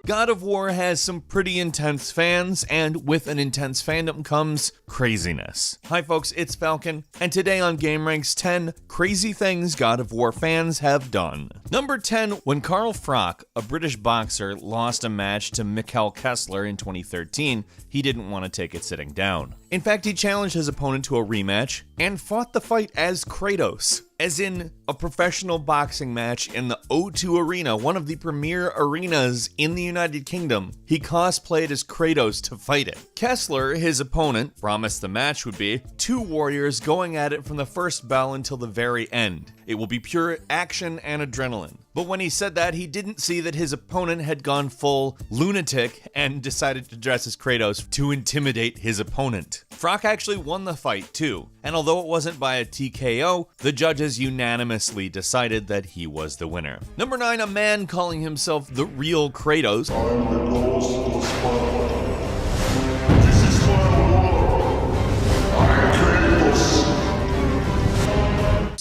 God of War has some pretty intense fans, and with an intense fandom comes craziness. Hi folks, it's Falcon, and today on GameRanks 10 Crazy Things God of War fans have done. Number 10, when Carl Froch, a British boxer, lost a match to Mikkel Kessler in 2013, he didn't want to take it sitting down. In fact, he challenged his opponent to a rematch and fought the fight as Kratos, as in a professional boxing match in the O2 Arena, one of the premier arenas in the United Kingdom. He cosplayed as Kratos to fight it. Kessler, his opponent, promised the match would be two warriors going at it from the first bell until the very end. It will be pure action and adrenaline. But when he said that, he didn't see that his opponent had gone full lunatic and decided to dress as Kratos to intimidate his opponent. Froch actually won the fight too, and although it wasn't by a TKO, the judges unanimously decided that he was the winner. Number 9, a man calling himself the real Kratos.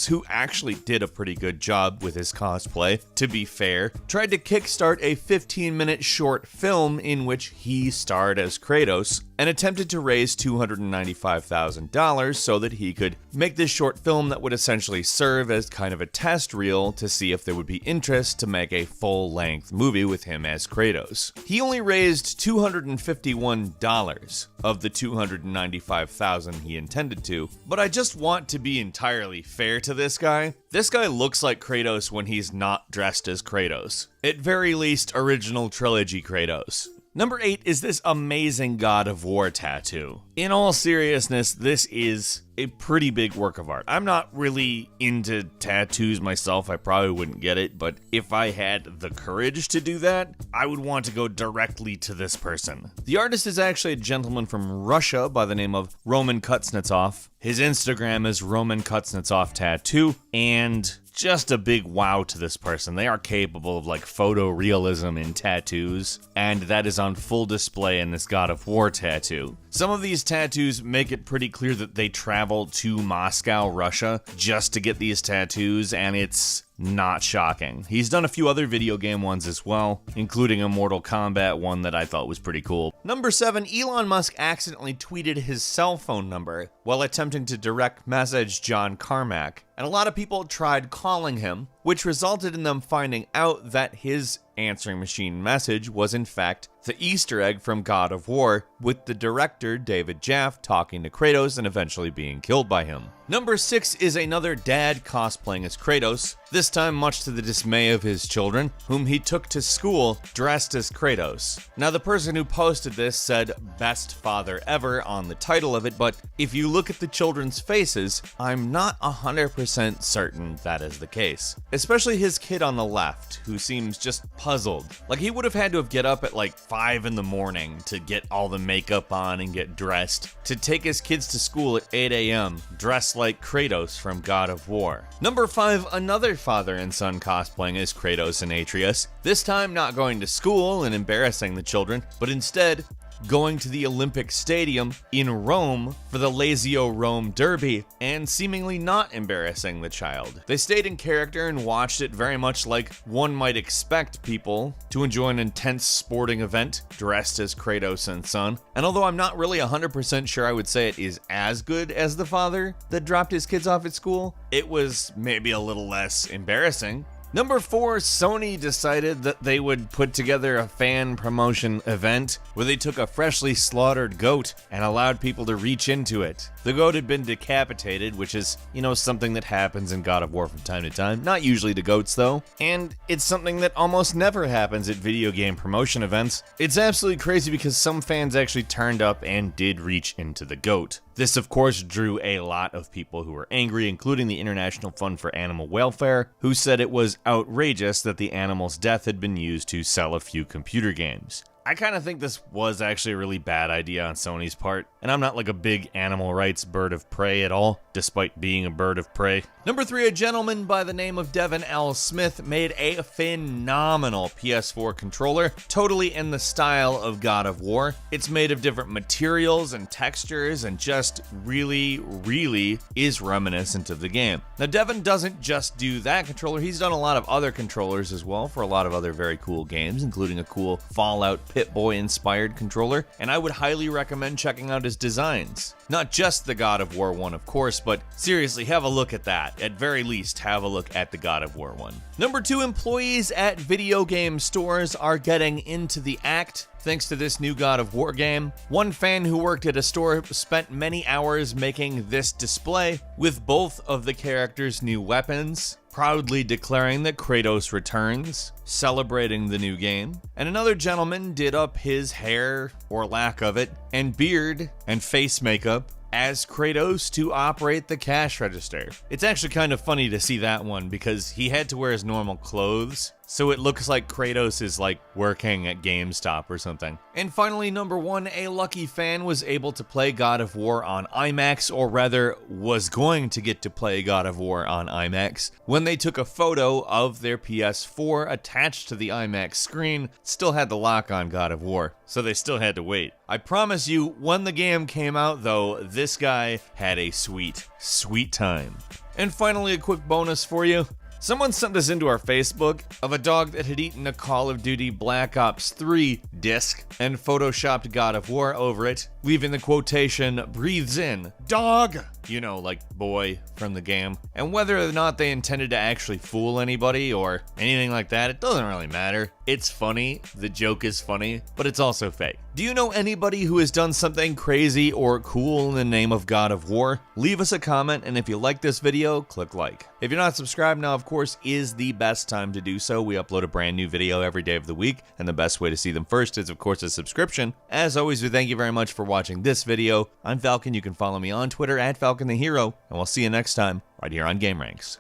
Who actually did a pretty good job with his cosplay, to be fair, tried to kickstart a 15-minute short film in which he starred as Kratos and attempted to raise $295,000 so that he could make this short film that would essentially serve as kind of a test reel to see if there would be interest to make a full-length movie with him as Kratos. He only raised $251 of the $295,000 he intended to, but I just want to be entirely fair to this guy. This guy looks like Kratos when he's not dressed as Kratos. At very least, original trilogy Kratos. Number 8 is this amazing God of War tattoo. In all seriousness, this is a pretty big work of art. I'm not really into tattoos myself, I probably wouldn't get it, but if I had the courage to do that, I would want to go directly to this person. The artist is actually a gentleman from Russia by the name of Roman Kuznetsov. His Instagram is Roman Kuznetsov Tattoo, and just a big wow to this person. They are capable of like photorealism in tattoos, and that is on full display in this God of War tattoo. Some of these tattoos make it pretty clear that they traveled to Moscow, Russia, just to get these tattoos, and it's not shocking. He's done a few other video game ones as well, including a Mortal Kombat one that I thought was pretty cool. Number 7, Elon Musk accidentally tweeted his cell phone number while attempting to direct message John Carmack, and a lot of people tried calling him, which resulted in them finding out that his answering machine message was in fact the Easter egg from God of War, with the director David Jaffe talking to Kratos and eventually being killed by him. Number 6 is another dad cosplaying as Kratos, this time much to the dismay of his children, whom he took to school dressed as Kratos. Now the person who posted this said best father ever on the title of it, but if you look at the children's faces, I'm not 100% certain that is the case. Especially his kid on the left, who seems just puzzled. Like he would have had to get up at like 5 in the morning to get all the makeup on and get dressed, to take his kids to school at 8 a.m. dressed like Kratos from God of War. Number 5, another father and son cosplaying as Kratos and Atreus, this time not going to school and embarrassing the children, but instead going to the Olympic Stadium in Rome for the Lazio Rome Derby and seemingly not embarrassing the child. They stayed in character and watched it very much like one might expect people to enjoy an intense sporting event dressed as Kratos and son. And although I'm not really 100% sure I would say it is as good as the father that dropped his kids off at school, it was maybe a little less embarrassing. Number 4, Sony decided that they would put together a fan promotion event where they took a freshly slaughtered goat and allowed people to reach into it. The goat had been decapitated, which is, something that happens in God of War from time to time. Not usually to goats though, and it's something that almost never happens at video game promotion events. It's absolutely crazy because some fans actually turned up and did reach into the goat. This of course drew a lot of people who were angry, including the International Fund for Animal Welfare, who said it was outrageous that the animal's death had been used to sell a few computer games. I kind of think this was actually a really bad idea on Sony's part, and I'm not like a big animal rights bird of prey at all, despite being a bird of prey. Number 3, a gentleman by the name of Devin L. Smith made a phenomenal PS4 controller, totally in the style of God of War. It's made of different materials and textures and just really is reminiscent of the game. Now, Devin doesn't just do that controller, he's done a lot of other controllers as well for a lot of other very cool games, including a cool Fallout Pip-Boy inspired controller, and I would highly recommend checking out his designs. Not just the God of War one, of course, but seriously, have a look at that. At very least, have a look at the God of War one. Number 2, employees at video game stores are getting into the act thanks to this new God of War game. One fan who worked at a store spent many hours making this display with both of the characters' new weapons, proudly declaring that Kratos returns, celebrating the new game. And another gentleman did up his hair, or lack of it, and beard and face makeup as Kratos to operate the cash register. It's actually kind of funny to see that one because he had to wear his normal clothes, so it looks like Kratos is like working at GameStop or something. And finally, number 1, a lucky fan was able to play God of War on IMAX, or rather was going to get to play God of War on IMAX when they took a photo of their PS4 attached to the IMAX screen. Still had the lock on God of War, so they still had to wait. I promise you, when the game came out though, this guy had a sweet time. And finally, a quick bonus for you. Someone sent this into our Facebook of a dog that had eaten a Call of Duty Black Ops 3 disc and photoshopped God of War over it, leaving the quotation, "breathes in, dog," you know, like boy from the game. And whether or not they intended to actually fool anybody or anything like that, it doesn't really matter. It's funny, the joke is funny, but it's also fake. Do you know anybody who has done something crazy or cool in the name of God of War? Leave us a comment, and if you like this video, click like. If you're not subscribed now, of course, is the best time to do so. We upload a brand new video every day of the week, and the best way to see them first is, of course, a subscription. As always, we thank you very much for watching this video. I'm Falcon. You can follow me on Twitter at Falcon the Hero, and we'll see you next time right here on GameRanks.